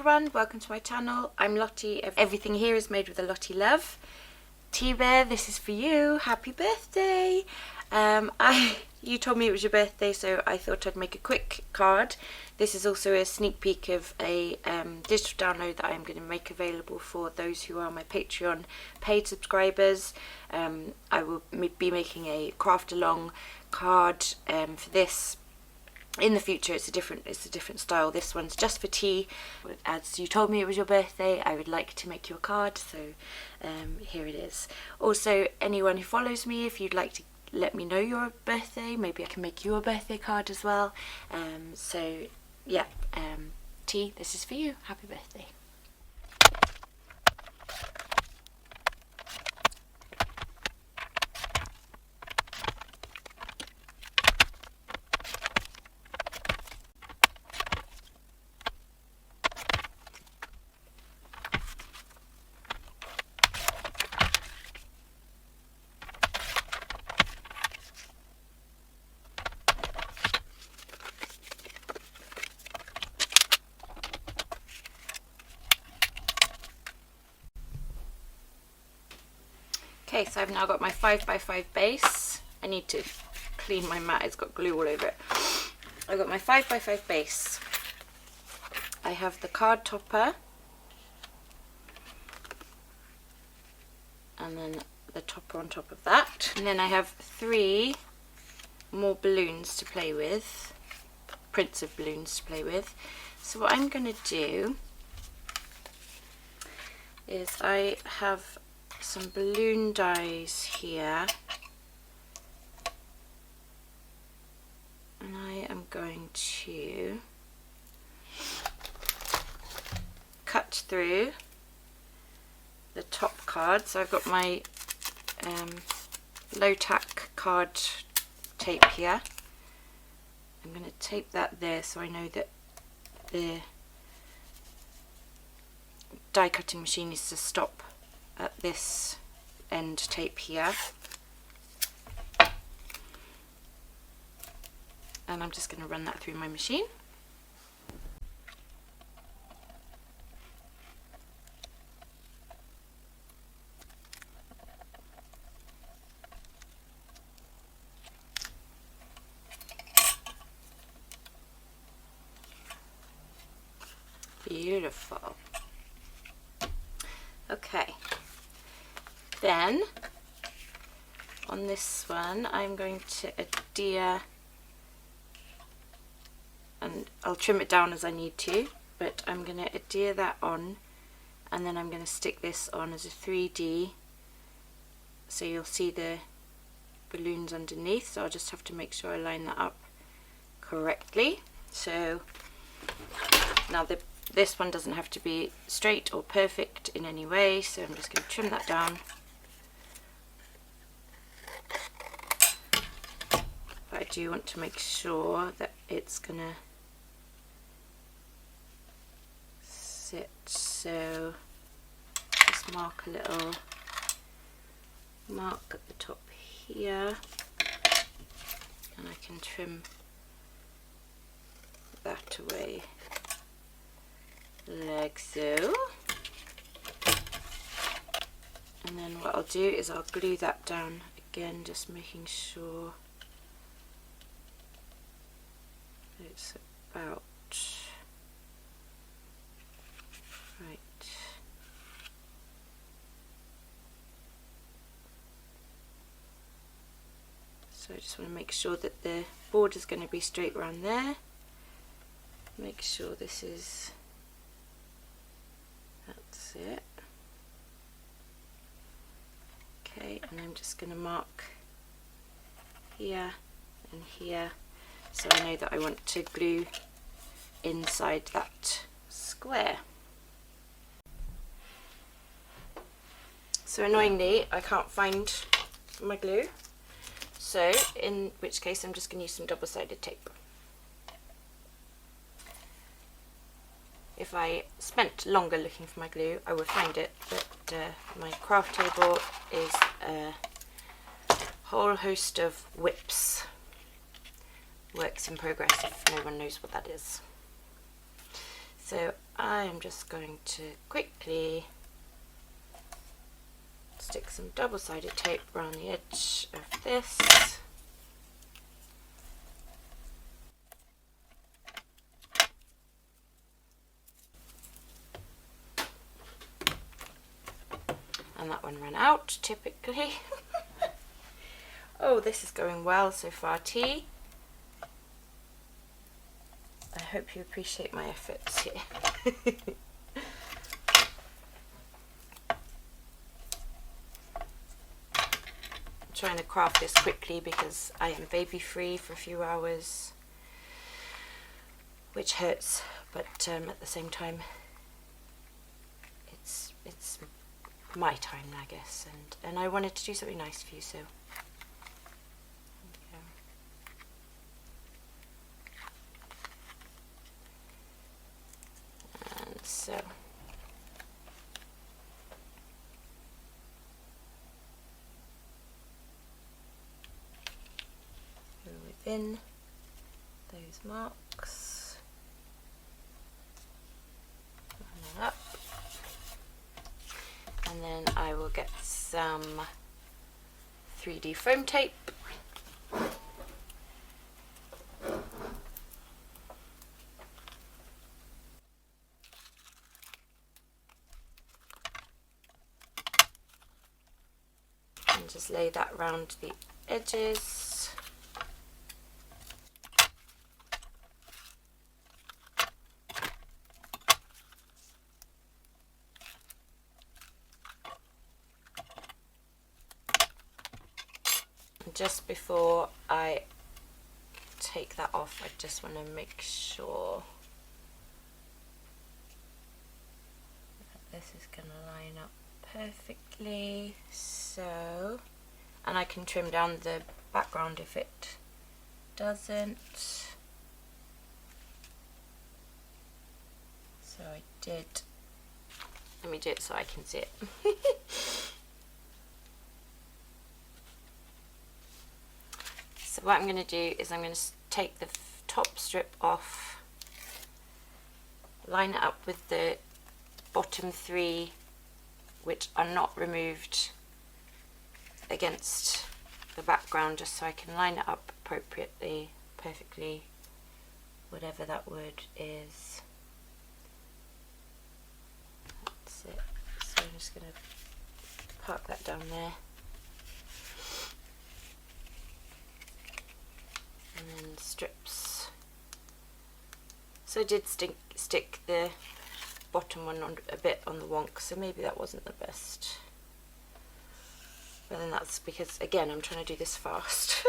everyone, welcome to my channel. I'm Lottie. Everything here is made with a Lottie love. T-Bear, this is for you. Happy birthday. You told me it was your birthday, so I thought I'd make a quick card. This is also a sneak peek of a digital download that I'm going to make available for those who are my Patreon paid subscribers. I will be making a craft along card for this. In the future, it's a different style. This one's just for tea. As you told me it was your birthday, I would like to make you a card, so here it is. Also, anyone who follows me, if you'd like to let me know your birthday, maybe I can make you a birthday card as well. So yeah, T, this is for you. Happy birthday. Okay, so I've now got my 5x5 base. I need to clean my mat, it's got glue all over it. I've got my 5x5 base. I have the card topper. And then the topper on top of that. And then I have 3 more balloons to play with. Prints of balloons to play with. So what I'm going to do is I have some balloon dies here, and I am going to cut through the top card. So I've got my low tack card tape here. I'm going to tape that there so I know that the die cutting machine is to stop at this end tape here, and I'm just going to run that through my machine. Beautiful. Okay. Then on this one I'm going to adhere, and I'll trim it down as I need to, but I'm going to adhere that on, and then I'm going to stick this on as a 3D, so you'll see the balloons underneath. So I'll just have to make sure I line that up correctly. So now this one doesn't have to be straight or perfect in any way, so I'm just going to trim that down. But I do want to make sure that it's going to sit, so just mark a little mark at the top here, and I can trim that away like so. And then what I'll do is I'll glue that down again, just making sure that it's about right. So I just want to make sure that the border is going to be straight around there. Make sure this is, that's it. Okay, and I'm just going to mark here and here, so I know that I want to glue inside that square. So annoyingly I can't find my glue, so in which case I'm just going to use some double-sided tape. If I spent longer looking for my glue, I would find it, but my craft table is a whole host of whips. Works in progress if no one knows what that is. So I'm just going to quickly stick some double-sided tape around the edge of this. And that one ran out, typically. Oh, this is going well so far, T. I hope you appreciate my efforts here. I'm trying to craft this quickly because I am baby free for a few hours, which hurts, but at the same time it's my time, I guess, and I wanted to do something nice for you, so so within those marks, line it up, and then I will get some 3D foam tape. And just lay that around the edges. And just before I take that off, I just want to make sure that this is going to line up perfectly. So, and I can trim down the background if it doesn't. So I did. Let me do it so I can see it. So what I'm going to do is I'm going to take the top strip off, line it up with the bottom three, which are not removed, against the background, just so I can line it up appropriately, perfectly, whatever that word is. That's it. So I'm just going to park that down there. And then strips. So I did stick the bottom one on a bit on the wonk, so maybe that wasn't the best. But then that's because, again, I'm trying to do this fast.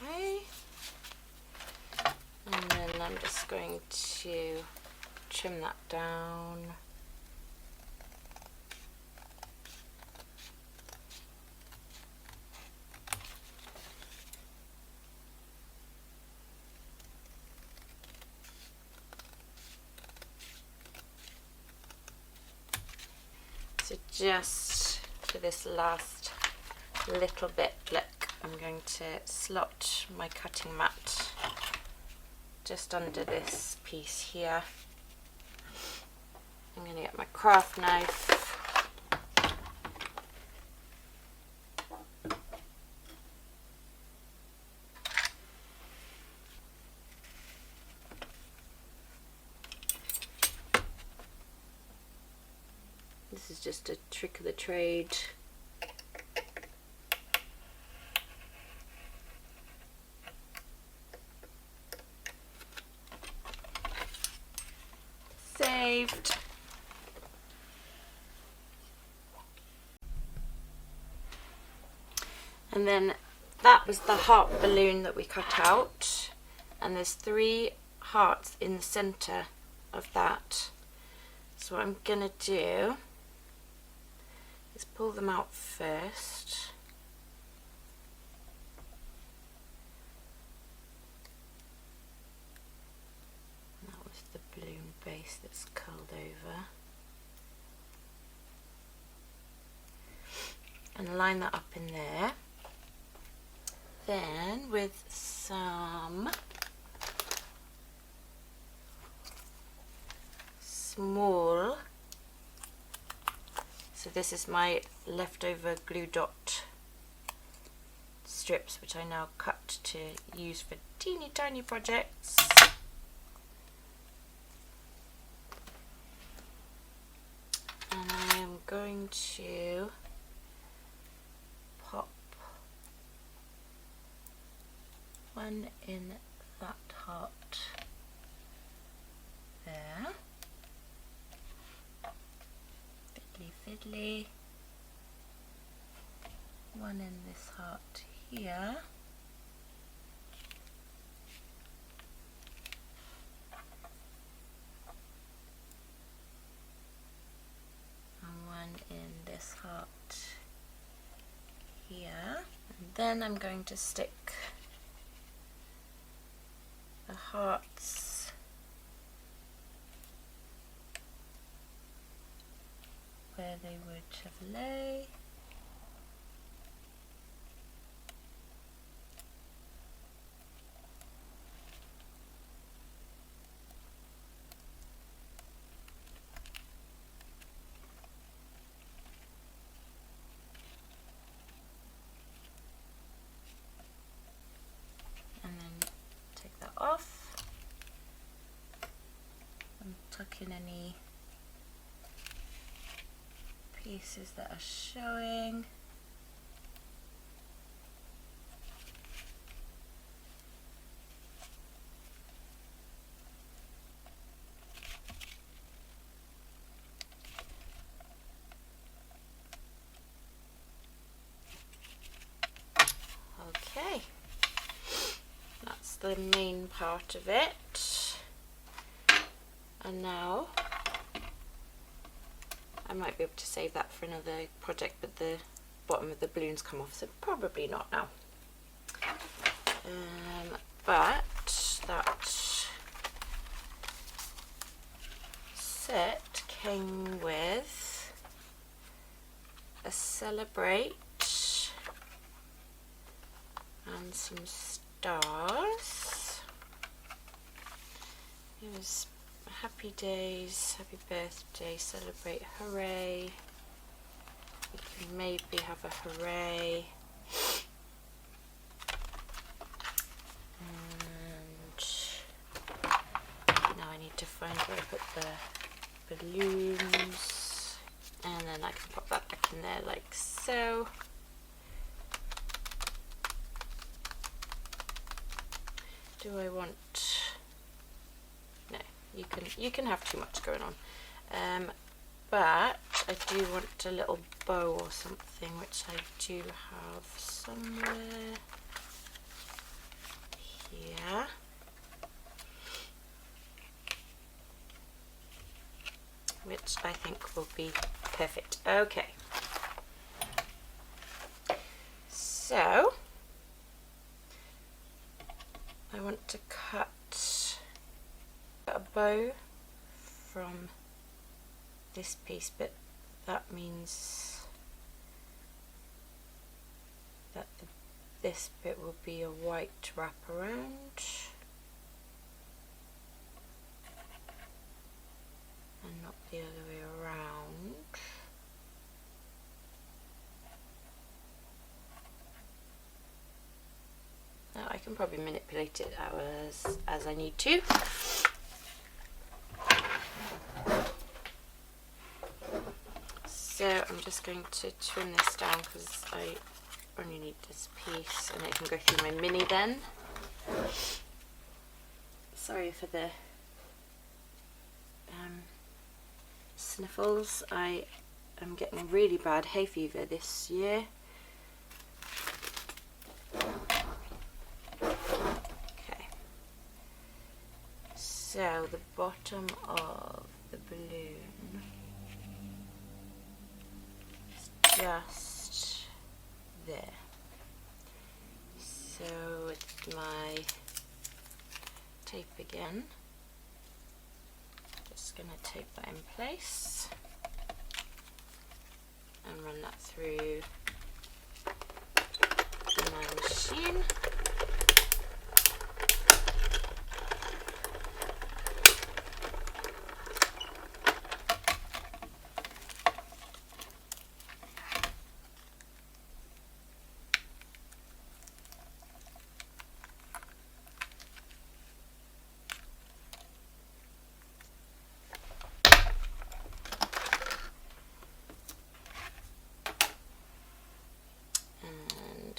Okay. And then I'm just going to trim that down. So just for this last little bit, look, I'm going to slot my cutting mat just under this piece here. I'm going to get my craft knife. This is just a trick of the trade. Saved. And then that was the heart balloon that we cut out, and there's 3 hearts in the center of that. So what I'm gonna do is pull them out first. piece that's curled over, and line that up in there. Then with some small, so this is my leftover glue dot strips, which I now cut to use for teeny tiny projects. And I am going to pop one in that heart there. Fiddly fiddly. One in this heart here. And one in this heart here. And then I'm going to stick the hearts where they would have lay. Off and tuck in any pieces that are showing. Okay. The main part of it, and now I might be able to save that for another project, but the bottom of the balloons come off, so probably not now. But that set came with a celebrate and some stars. It was happy days, happy birthday, celebrate, hooray. We can maybe have a hooray. And now I need to find where I put the balloons, and then I can pop that back in there like so. Do I want? No, you can have too much going on, but I do want a little bow or something, which I do have somewhere here. Which I think will be perfect. Okay, so I want to cut a bow from this piece, but that means that this bit will be a white wraparound and not the other way around. Now I can probably manipulate it as I need to. So I'm just going to trim this down because I only need this piece, and it can go through my mini then. Sorry for the sniffles. I am getting a really bad hay fever this year. Okay, so the bottom of the balloon is just there. So with my tape again, just just going to tape that in place and run that through my machine.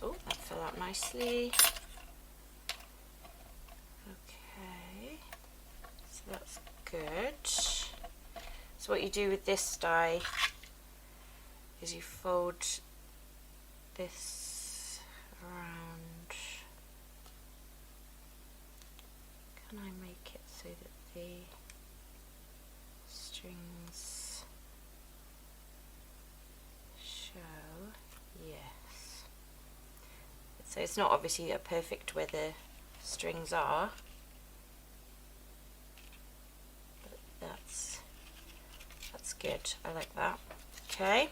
Oh, that fell out nicely. Okay, so that's good. So what you do with this die is you fold this around. Can I make it so that the strings show? Yes. So it's not obviously a perfect where the strings are, but that's good. I like that. Okay.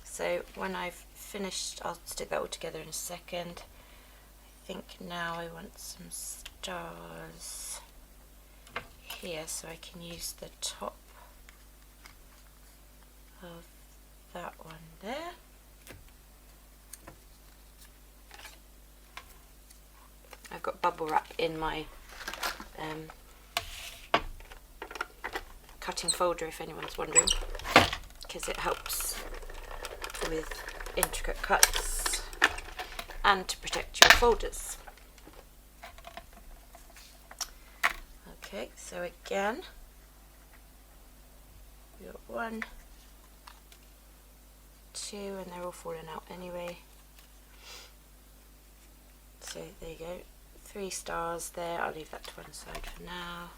So when I've finished, I'll stick that all together in a second. I think now I want some stars here, so I can use the top of that one there. I've got bubble wrap in my cutting folder, if anyone's wondering, because it helps with intricate cuts and to protect your folders. Okay, so again, we got 1, 2, and they're all falling out anyway. So there you go. 3 stars there. I'll leave that to one side for now.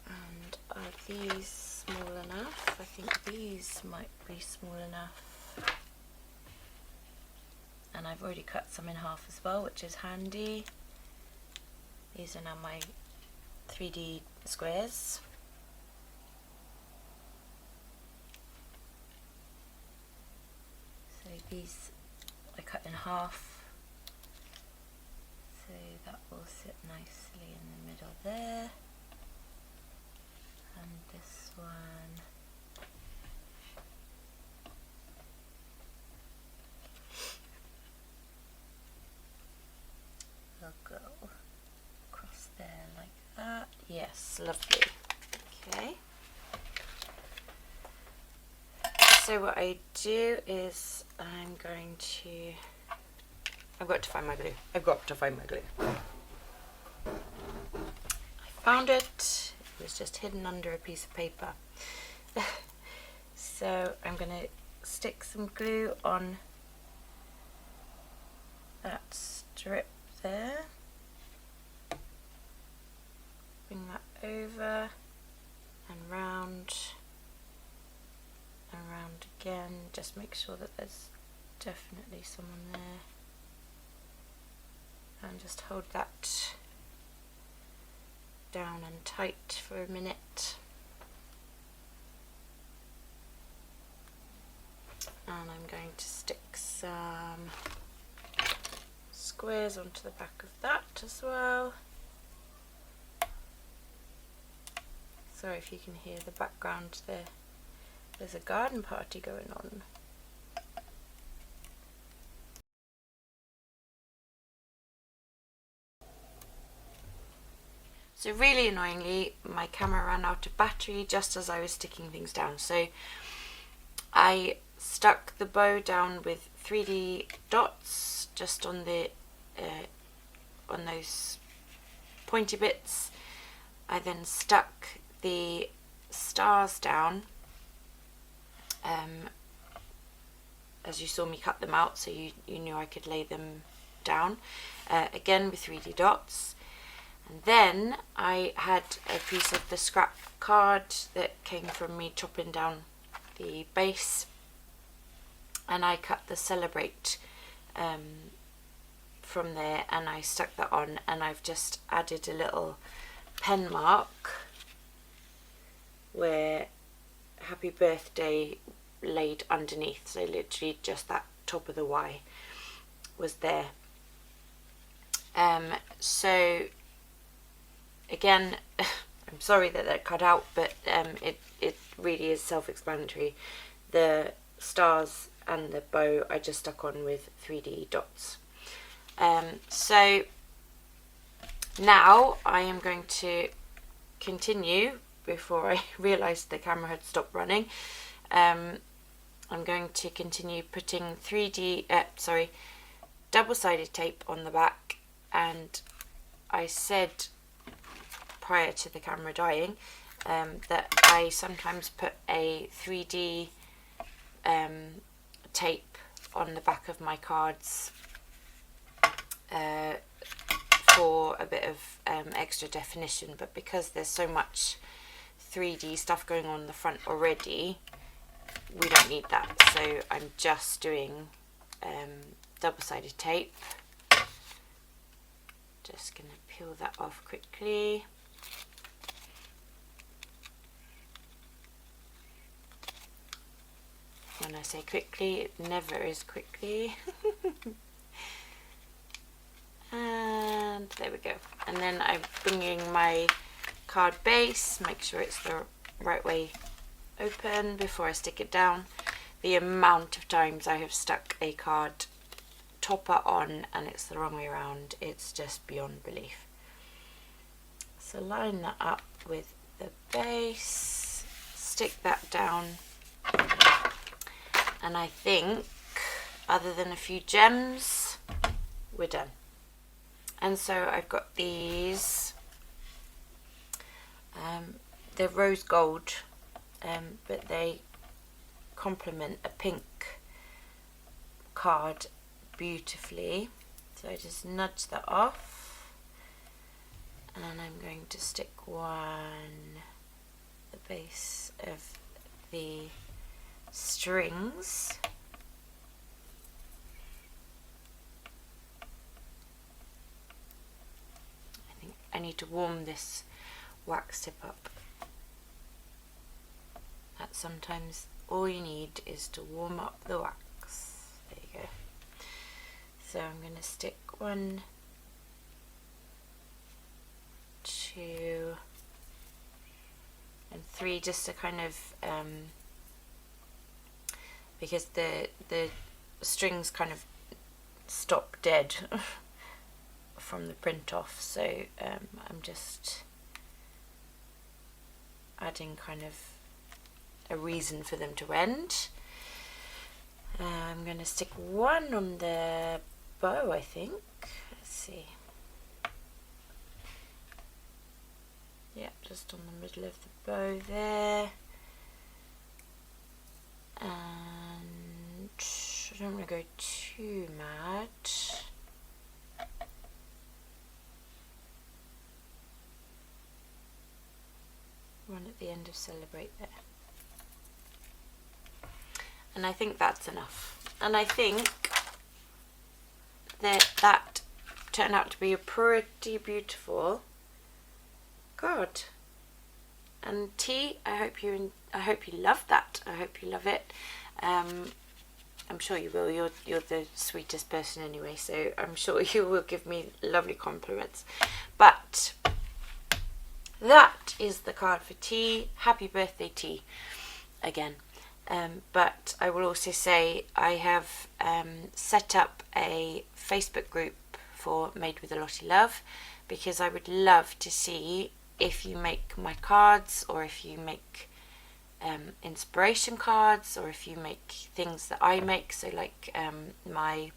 And are these small enough? I think these might be small enough. And I've already cut some in half as well, which is handy. These are now my 3D squares. So these I cut in half. So that will sit nicely in the middle there. And this one will go across there like that. Yes, lovely. Okay. So what I do is I'm going to... I've got to find my glue. I've got to find my glue. I found it. It was just hidden under a piece of paper. So I'm going to stick some glue on that strip there. Bring that over and round and round again. Just make sure that there's definitely someone there. And just hold that down and tight for a minute. And I'm going to stick some squares onto the back of that as well. Sorry if you can hear the background there. There's a garden party going on. So really annoyingly, my camera ran out of battery just as I was sticking things down. So I stuck the bow down with 3D dots just on the on those pointy bits. I then stuck the stars down as you saw me cut them out, so you knew I could lay them down again with 3D dots. And then I had a piece of the scrap card that came from me chopping down the base, and I cut the celebrate from there, and I stuck that on, and I've just added a little pen mark where happy birthday laid underneath, so literally just that top of the Y was there. So again, I'm sorry that that cut out, but it really is self-explanatory. The stars and the bow I just stuck on with 3D dots. So now I am going to continue, before I realised the camera had stopped running. I'm going to continue putting double-sided tape on the back, and I said prior to the camera dying that I sometimes put a 3D tape on the back of my cards for a bit of extra definition, but because there's so much 3D stuff going on the front already, we don't need that. So I'm just doing double-sided tape. Just gonna peel that off quickly. When I say quickly, it never is quickly. And there we go. And then I'm bringing my card base, make sure it's the right way open before I stick it down. The amount of times I have stuck a card topper on and it's the wrong way around, it's just beyond belief. So line that up with the base, stick that down, and I think, other than a few gems, we're done. And so I've got these, they're rose gold, but they complement a pink card beautifully. So I just nudge that off, and I'm going to stick one at the base of the strings. I think I need to warm this wax tip up. That's sometimes all you need, is to warm up the wax. There you go. So I'm going to stick 1, 2 and 3, just to kind of because the strings kind of stop dead from the print off, so I'm just adding kind of a reason for them to end. I'm going to stick 1 on the bow, I think. Let's see. Yeah, just on the middle of the bow there. And I don't want to go too mad. One at the end of Celebrate there. And I think that's enough. And I think that that turned out to be a pretty beautiful card. And T, I hope you love that. I hope you love it. I'm sure you will. You're the sweetest person anyway, so I'm sure you will give me lovely compliments. But that is the card for T. Happy birthday, T, again. But I will also say I have set up a Facebook group for Made with a Lottie Love, because I would love to see if you make my cards, or if you make inspiration cards, or if you make things that I make, so like my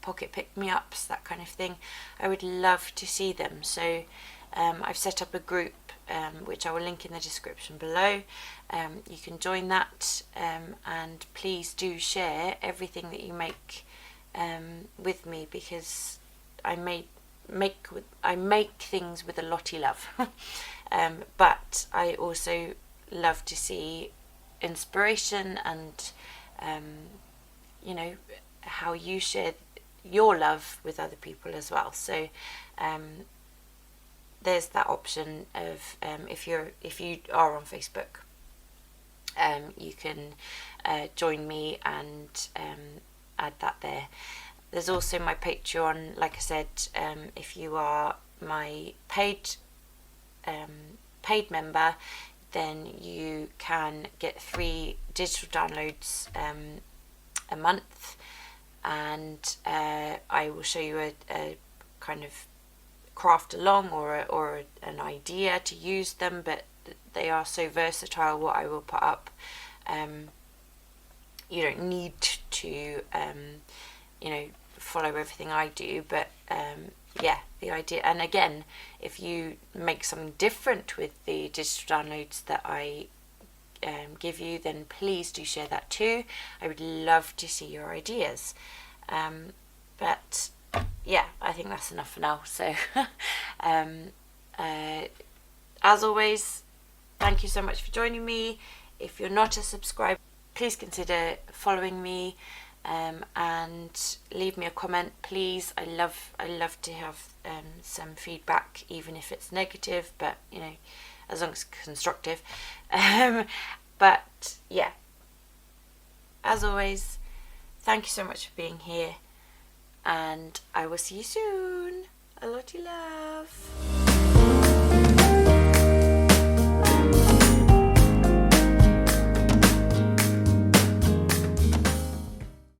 pocket pick-me-ups, that kind of thing. I would love to see them. So I've set up a group which I will link in the description below. You can join that, and please do share everything that you make with me, because I make things with a Lottie love. But I also love to see inspiration and you know, how you share your love with other people as well. So there's that option of if you are on Facebook, you can join me and add that there. There's also my Patreon. Like I said, if you are my paid member, then you can get 3 digital downloads a month, and I will show you a kind of craft along or an idea to use them, but they are so versatile what I will put up. You don't need to follow everything I do, but yeah, the idea. And again, if you make something different with the digital downloads that I give you, then please do share that too. I would love to see your ideas. But yeah, I think that's enough for now. So as always, thank you so much for joining me. If you're not a subscriber, please consider following me, and leave me a comment, please. I love to have some feedback, even if it's negative, but as long as it's constructive. But yeah, as always, thank you so much for being here, and I will see you soon. A Lottie love.